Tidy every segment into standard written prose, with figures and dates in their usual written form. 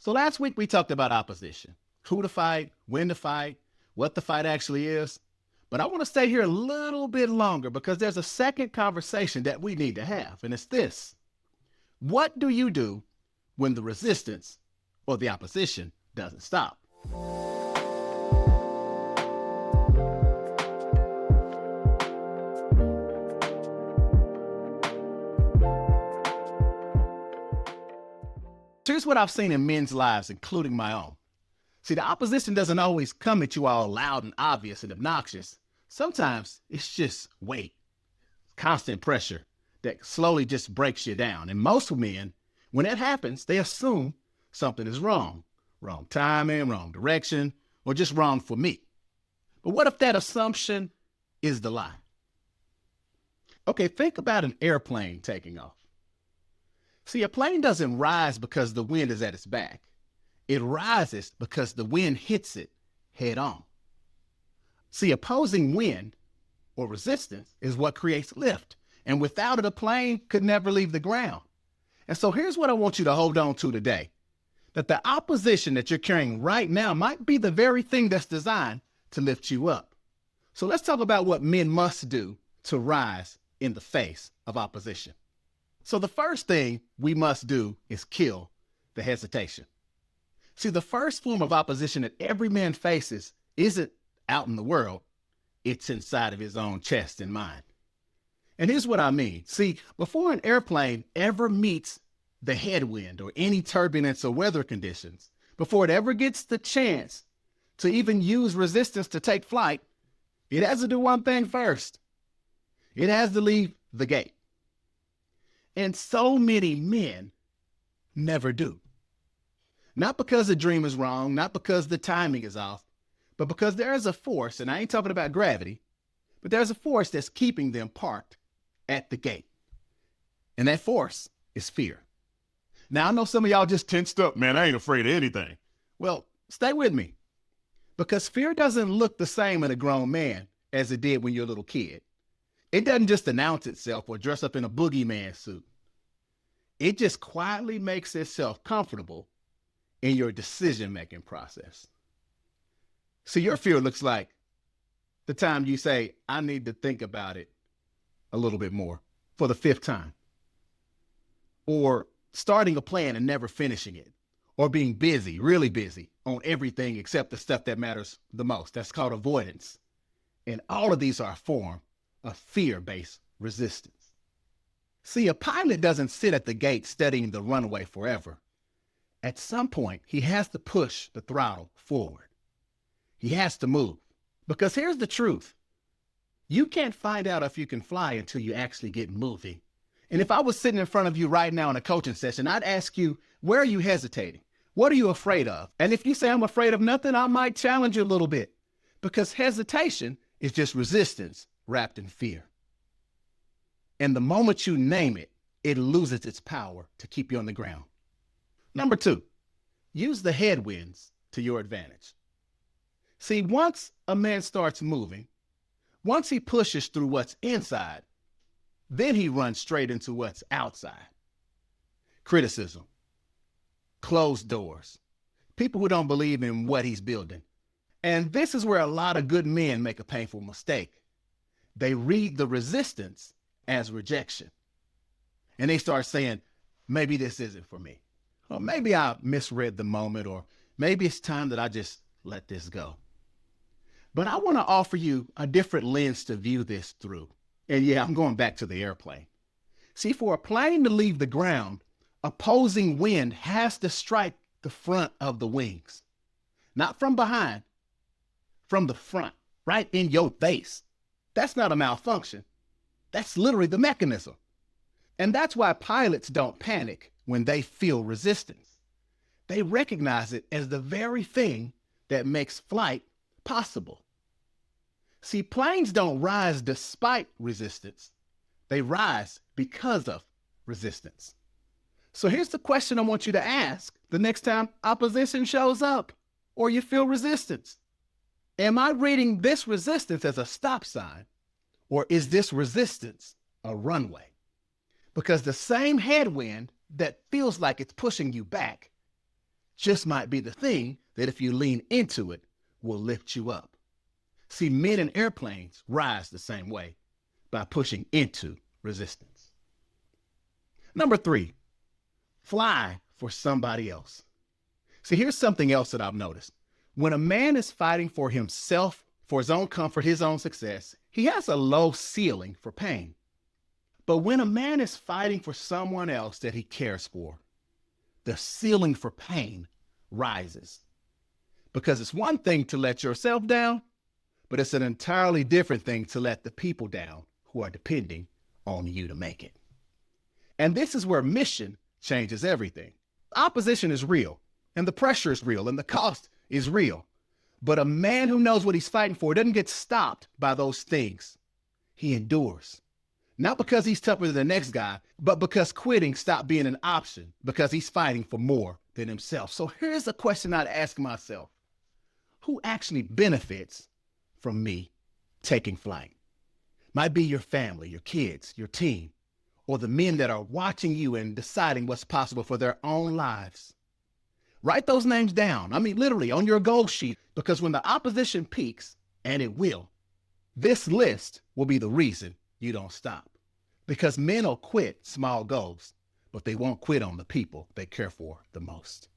So last week we talked about opposition, who to fight, when to fight, what the fight actually is. But I want to stay here a little bit longer because there's a second conversation that we need to have, and it's this. What do you do when the resistance or the opposition doesn't stop? Here's what I've seen in men's lives, including my own. See, the opposition doesn't always come at you all loud and obvious and obnoxious. Sometimes it's just weight, constant pressure that slowly just breaks you down. And most men, when that happens, they assume something is wrong. Wrong timing, wrong direction, or just wrong for me. But what if that assumption is the lie? Okay, think about an airplane taking off. See, a plane doesn't rise because the wind is at its back. It rises because the wind hits it head on. See, opposing wind or resistance is what creates lift. And without it, a plane could never leave the ground. And so here's what I want you to hold on to today. That the opposition that you're carrying right now might be the very thing that's designed to lift you up. So let's talk about what men must do to rise in the face of opposition. So the first thing we must do is kill the hesitation. See, the first form of opposition that every man faces isn't out in the world, it's inside of his own chest and mind. And here's what I mean. See, before an airplane ever meets the headwind or any turbulence or weather conditions, before it ever gets the chance to even use resistance to take flight, it has to do one thing first. It has to leave the gate. And so many men never do. Not because the dream is wrong, not because the timing is off, but because there is a force, and I ain't talking about gravity, but there's a force that's keeping them parked at the gate. And that force is fear. Now, I know some of y'all just tensed up, man, I ain't afraid of anything. Well, stay with me. Because fear doesn't look the same in a grown man as it did when you're a little kid. It doesn't just announce itself or dress up in a boogeyman suit. It just quietly makes itself comfortable in your decision-making process. See, your fear looks like the time you say, I need to think about it a little bit more for the 5th time. Or starting a plan and never finishing it. Or being busy, really busy on everything except the stuff that matters the most. That's called avoidance. And all of these are a form of fear-based resistance. See, a pilot doesn't sit at the gate studying the runway forever. At some point, he has to push the throttle forward. He has to move. Because here's the truth. You can't find out if you can fly until you actually get moving. And if I was sitting in front of you right now in a coaching session, I'd ask you, where are you hesitating? What are you afraid of? And if you say I'm afraid of nothing, I might challenge you a little bit. Because hesitation is just resistance wrapped in fear. And the moment you name it, it loses its power to keep you on the ground. Number 2, use the headwinds to your advantage. See, once a man starts moving, once he pushes through what's inside, then he runs straight into what's outside. Criticism, closed doors, people who don't believe in what he's building. And this is where a lot of good men make a painful mistake. They read the resistance as rejection. And they start saying, maybe this isn't for me. Or maybe I misread the moment, or maybe it's time that I just let this go. But I want to offer you a different lens to view this through. And yeah, I'm going back to the airplane. See, for a plane to leave the ground, opposing wind has to strike the front of the wings. Not from behind, from the front, right in your face. That's not a malfunction. That's literally the mechanism. And that's why pilots don't panic when they feel resistance. They recognize it as the very thing that makes flight possible. See, planes don't rise despite resistance. They rise because of resistance. So here's the question I want you to ask the next time opposition shows up or you feel resistance. Am I reading this resistance as a stop sign, or is this resistance a runway? Because the same headwind that feels like it's pushing you back just might be the thing that if you lean into it, will lift you up. See, men in airplanes rise the same way, by pushing into resistance. Number 3, fly for somebody else. See, here's something else that I've noticed. When a man is fighting for himself, for his own comfort, his own success, he has a low ceiling for pain. But when a man is fighting for someone else that he cares for, the ceiling for pain rises. Because it's one thing to let yourself down, but it's an entirely different thing to let the people down who are depending on you to make it. And this is where mission changes everything. Opposition is real, and the pressure is real, and the cost is real. But a man who knows what he's fighting for doesn't get stopped by those things. He endures. Not because he's tougher than the next guy, but because quitting stopped being an option, because he's fighting for more than himself. So here's a question I'd ask myself. Who actually benefits from me taking flight? Might be your family, your kids, your team, or the men that are watching you and deciding what's possible for their own lives. Write those names down. I mean, literally on your goal sheet, because when the opposition peaks, and it will, this list will be the reason you don't stop. Because men will quit small goals, but they won't quit on the people they care for the most.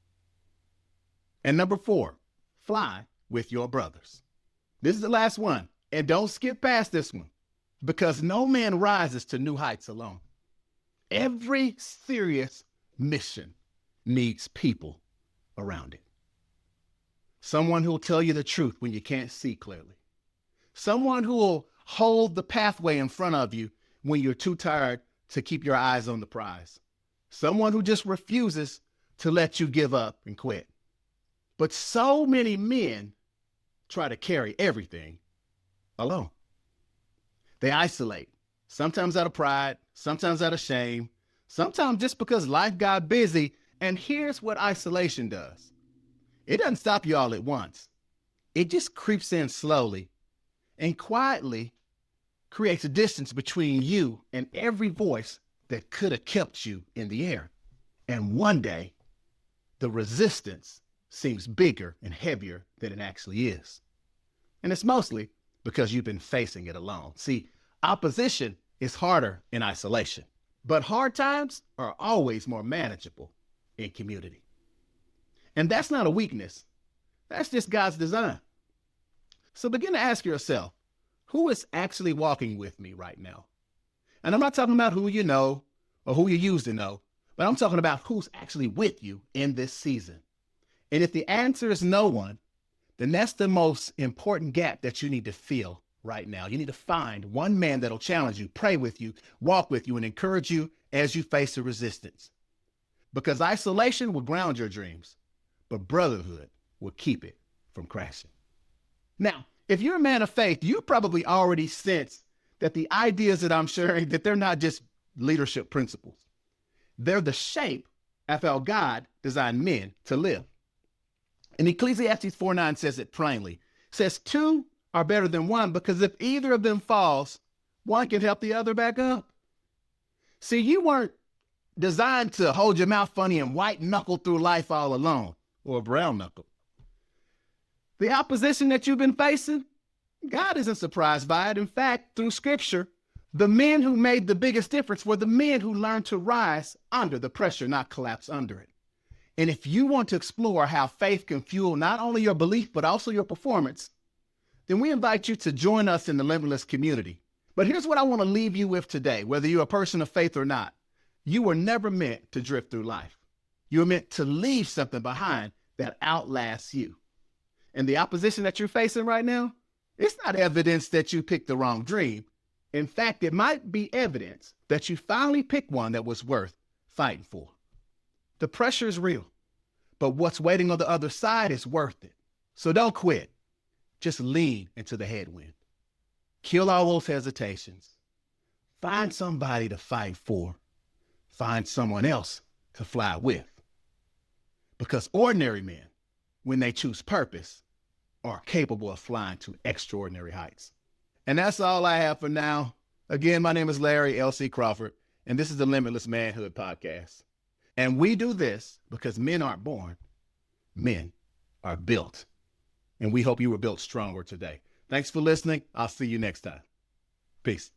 And number 4, fly with your brothers. This is the last one, and don't skip past this one, because no man rises to new heights alone. Every serious mission needs people around it. Someone who will tell you the truth when you can't see clearly. Someone who will hold the pathway in front of you when you're too tired to keep your eyes on the prize. Someone who just refuses to let you give up and quit. But so many men try to carry everything alone. They isolate, sometimes out of pride, sometimes out of shame, sometimes just because life got busy. And here's what isolation does. It doesn't stop you all at once. It just creeps in slowly and quietly creates a distance between you and every voice that could have kept you in the air. And one day, the resistance seems bigger and heavier than it actually is. And it's mostly because you've been facing it alone. See, opposition is harder in isolation, but hard times are always more manageable in community. And that's not a weakness. That's just God's design. So begin to ask yourself, who is actually walking with me right now? And I'm not talking about who you know or who you used to know, but I'm talking about who's actually with you in this season. And if the answer is no one, then that's the most important gap that you need to fill right now. You need to find one man that'll challenge you, pray with you, walk with you, and encourage you as you face the resistance. Because isolation will ground your dreams, but brotherhood will keep it from crashing. Now, if you're a man of faith, you probably already sense that the ideas that I'm sharing, that they're not just leadership principles. They're the shape of how God designed men to live. And Ecclesiastes 4:9 says it plainly. It says 2 are better than 1 because if either of them falls, one can help the other back up. See, you weren't designed to hold your mouth funny and white knuckle through life all alone, or brown knuckle. The opposition that you've been facing, God isn't surprised by it. In fact, through scripture, the men who made the biggest difference were the men who learned to rise under the pressure, not collapse under it. And if you want to explore how faith can fuel not only your belief, but also your performance, then we invite you to join us in the Limitless community. But here's what I want to leave you with today, whether you're a person of faith or not. You were never meant to drift through life. You were meant to leave something behind that outlasts you. And the opposition that you're facing right now, it's not evidence that you picked the wrong dream. In fact, it might be evidence that you finally picked one that was worth fighting for. The pressure is real, but what's waiting on the other side is worth it. So don't quit. Just lean into the headwind. Kill all those hesitations. Find somebody to fight for. Find someone else to fly with. Because ordinary men, when they choose purpose, are capable of flying to extraordinary heights. And that's all I have for now. Again, my name is Larry L.C. Crawford, and this is the Limitless Manhood Podcast. And we do this because men aren't born. men are built. And we hope you were built stronger today. Thanks for listening. I'll see you next time. Peace.